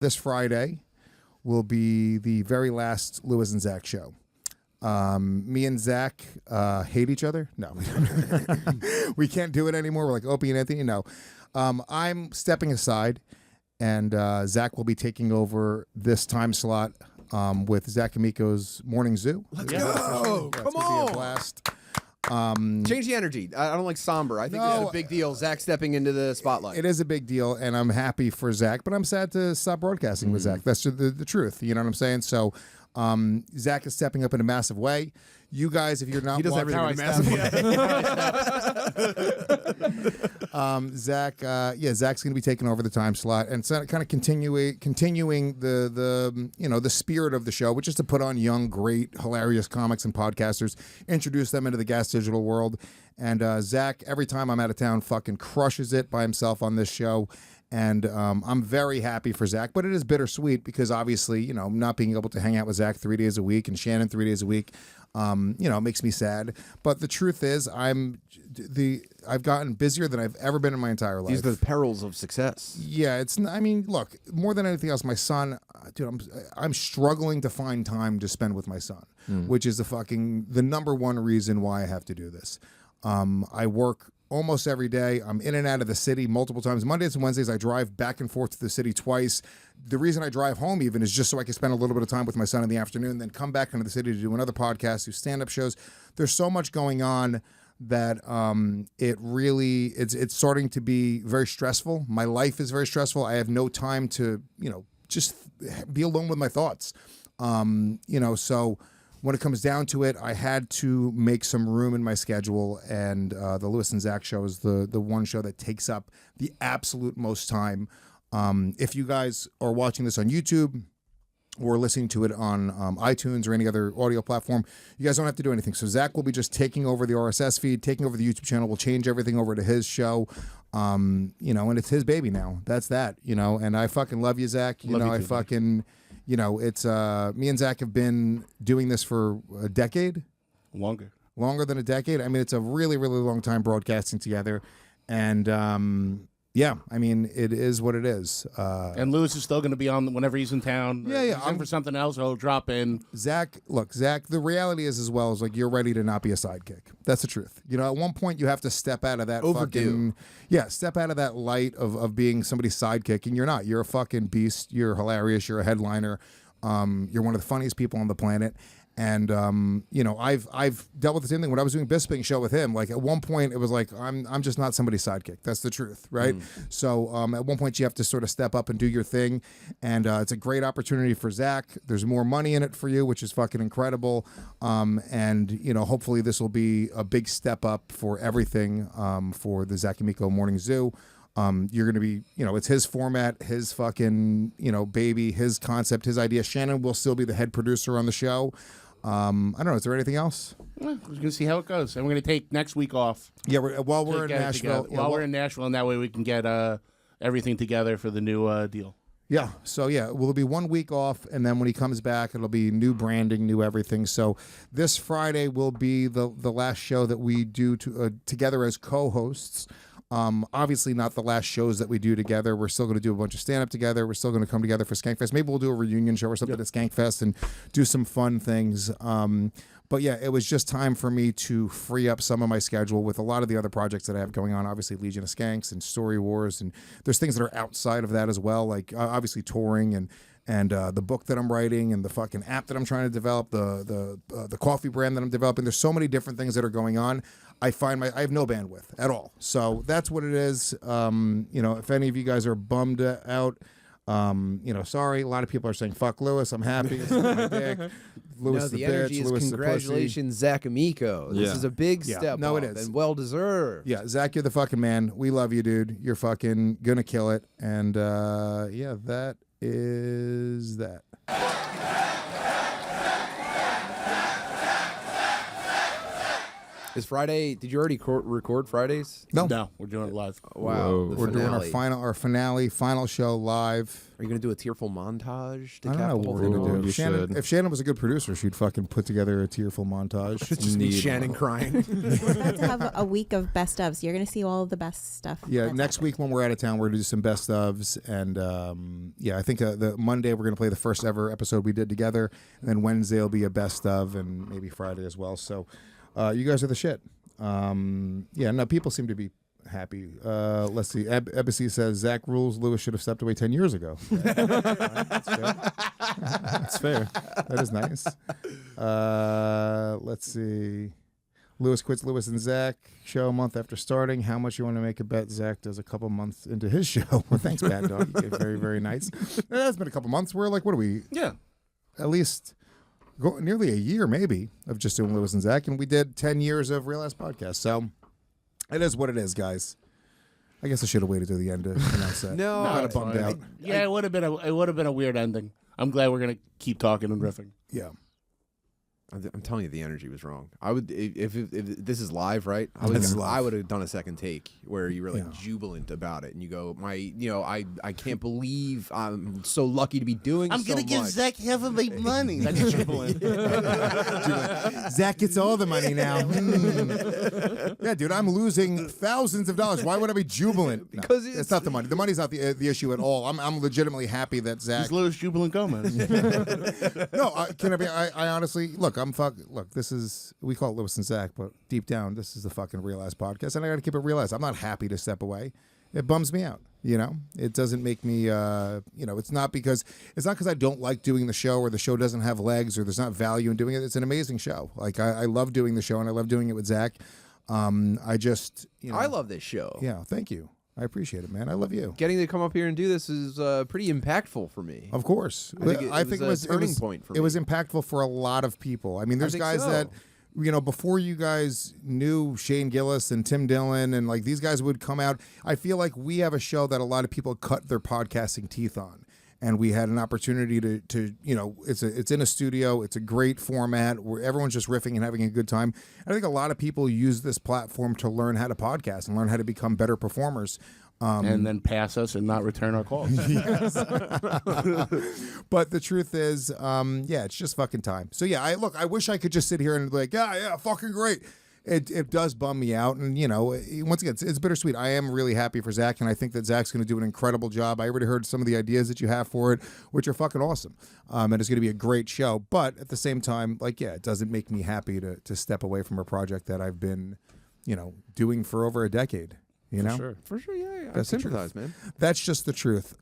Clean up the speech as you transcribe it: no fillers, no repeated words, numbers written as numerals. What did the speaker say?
This Friday will be the very last Luis and Zac show. Me and Zac hate each other. No, we can't do it anymore. We're like Opie and Anthony. No, I'm stepping aside, and Zac will be taking over this time slot with Zac Amico's Morning Zoo. Let's go! Come on! Be a blast. Change the energy. I don't like somber. I think it's a big deal. Zac stepping into the spotlight. It is a big deal, and I'm happy for Zac, but I'm sad to stop broadcasting with Zac. That's the truth. You know what I'm saying? So Zac is stepping up in a massive way. You guys, if you're not, he does everything in a massive way. Zac, Zac's going to be taking over the time slot and kind of continuing the spirit of the show, which is to put on young, great, hilarious comics and podcasters, introduce them into the gas digital world. And Zac, every time I'm out of town, fucking crushes it by himself on this show. And I'm very happy for Zac, but it is bittersweet because obviously, not being able to hang out with Zac 3 days a week and Shannon 3 days a week, it makes me sad. But the truth is, I've gotten busier than I've ever been in my entire life. These are the perils of success. Yeah, look, more than anything else, my son, dude, I'm struggling to find time to spend with my son, which is the number one reason why I have to do this. I work almost every day. I'm in and out of the city multiple times. Mondays and Wednesdays, I drive back and forth to the city twice. The reason I drive home even is just so I can spend a little bit of time with my son in the afternoon, then come back into the city to do another podcast, do stand-up shows. There's so much going on that it's starting to be very stressful. My life is very stressful. I have no time to, just be alone with my thoughts. So when it comes down to it, I had to make some room in my schedule, and the Luis and Zac show is the one show that takes up the absolute most time. If you guys are watching this on YouTube or listening to it on iTunes or any other audio platform, you guys don't have to do anything. So Zac will be just taking over the RSS feed, taking over the YouTube channel. We'll change everything over to his show, and it's his baby now. That's that, and I fucking love you, Zac. It's me and Zac have been doing this for a decade. Longer than a decade. I mean, it's a really, really long time broadcasting together. And it is what it is. And Luis is still going to be on whenever he's in town. Yeah. He's in for something else, he'll drop in. Zac, the reality is as well is like you're ready to not be a sidekick. That's the truth. At one point you have to step out of that step out of that light of being somebody's sidekick, and you're not. You're a fucking beast. You're hilarious. You're a headliner. You're one of the funniest people on the planet. And I've dealt with the same thing when I was doing Bisping show with him. Like at one point, it was like I'm just not somebody's sidekick. That's the truth, right? So at one point, you have to sort of step up and do your thing, and it's a great opportunity for Zac. There's more money in it for you, which is fucking incredible. Hopefully this will be a big step up for everything for the Zac Amico Morning Zoo. You're going to be, it's his format, his fucking, baby, his concept, his idea. Shannon will still be the head producer on the show. I don't know. Is there anything else? We're going to see how it goes. And we're going to take next week off. Yeah, while we're in Nashville. We're in Nashville, and that way we can get everything together for the new deal. Yeah. So, we'll be 1 week off, and then when he comes back, it'll be new branding, new everything. So this Friday will be the last show that we do together as co-hosts. Obviously not the last shows that we do together. We're still going to do a bunch of stand-up together. We're still going to come together for Skankfest. Maybe we'll do a reunion show or something at Skankfest and do some fun things. But it was just time for me to free up some of my schedule with a lot of the other projects that I have going on. Obviously, Legion of Skanks and Story Wars, and there's things that are outside of that as well, like obviously touring and the book that I'm writing and the fucking app that I'm trying to develop, the coffee brand that I'm developing. There's so many different things that are going on. I find I have no bandwidth at all. So that's what it is. If any of you guys are bummed out, sorry. A lot of people are saying, fuck Luis. I'm happy. It's my dick. Luis the bitch. energy is Luis congratulations, Zac Amico. This is a big step up. It is. And well-deserved. Yeah, Zac, you're the fucking man. We love you, dude. You're fucking gonna kill it. And that is that. Is Friday? Did you already record Fridays? No, we're doing it live. Wow. We're doing our final show live. Are you going to do a tearful montage to I don't cap know the what whole we're thing gonna off? do. Shannon, if Shannon was a good producer, she'd fucking put together a tearful montage. Just need Shannon crying. We're about to have a week of best ofs. You're going to see all of the best stuff. Yeah, next week when we're out of town, we're going to do some best ofs. And I think the Monday we're going to play the first ever episode we did together. And then Wednesday will be a best of, and maybe Friday as well. So you guys are the shit. People seem to be happy. Let's see. Embassy says Zac rules. Lewis should have stepped away 10 years ago. That's fair. That's fair. That is nice. Let's see. Lewis quits Luis and Zac show a month after starting. How much you want to make a bet Zac does a couple months into his show? Well, thanks, Bad Dog. Very, very nice. It has been a couple months. We're like, what are we? Yeah. At least nearly a year, maybe, of just doing Luis and Zac. And we did 10 years of Real Ass Podcast. So it is what it is, guys. I guess I should have waited to the end to announce that. No, I'm kind of bummed out. Yeah, it would have been a weird ending. I'm glad we're gonna keep talking and riffing. Yeah. I'm telling you, the energy was wrong. I would if this is live, right? I would have done a second take where you were like jubilant about it, and you go, I can't believe I'm so lucky to be doing. I'm gonna give Zac half of my money. That's jubilant. Zac gets all the money now. Yeah, dude, I'm losing thousands of dollars. Why would I be jubilant? No, Because it's not the money. The money's not the issue at all. I'm legitimately happy that Zac. He's Louis Jubilant Gomez. No, can I be? I honestly look. This is, we call it Luis and Zac, but deep down, this is the fucking Real Ass Podcast, and I got to keep it real ass. I'm not happy to step away. It bums me out. It doesn't make me. It's not because I don't like doing the show, or the show doesn't have legs, or there's not value in doing it. It's an amazing show. Like I love doing the show, and I love doing it with Zac. I just, I love this show. Yeah, thank you. I appreciate it, man. I love you. Getting to come up here and do this is pretty impactful for me. Of course. I think it was a turning point for me. It was impactful for a lot of people. I mean, there's guys that, before you guys knew Shane Gillis and Tim Dillon, and like these guys would come out. I feel like we have a show that a lot of people cut their podcasting teeth on. And we had an opportunity to it's in a studio. It's a great format where everyone's just riffing and having a good time. I think a lot of people use this platform to learn how to podcast and learn how to become better performers. And then pass us and not return our calls. But the truth is, it's just fucking time. So yeah, I wish I could just sit here and be like, yeah, fucking great. It does bum me out, and once again, it's bittersweet. I am really happy for Zac, and I think that Zac's going to do an incredible job. I already heard some of the ideas that you have for it, which are fucking awesome, and it's going to be a great show. But at the same time, it doesn't make me happy to step away from a project that I've been, doing for over a decade. For sure, yeah. I sympathize, man. That's just the truth.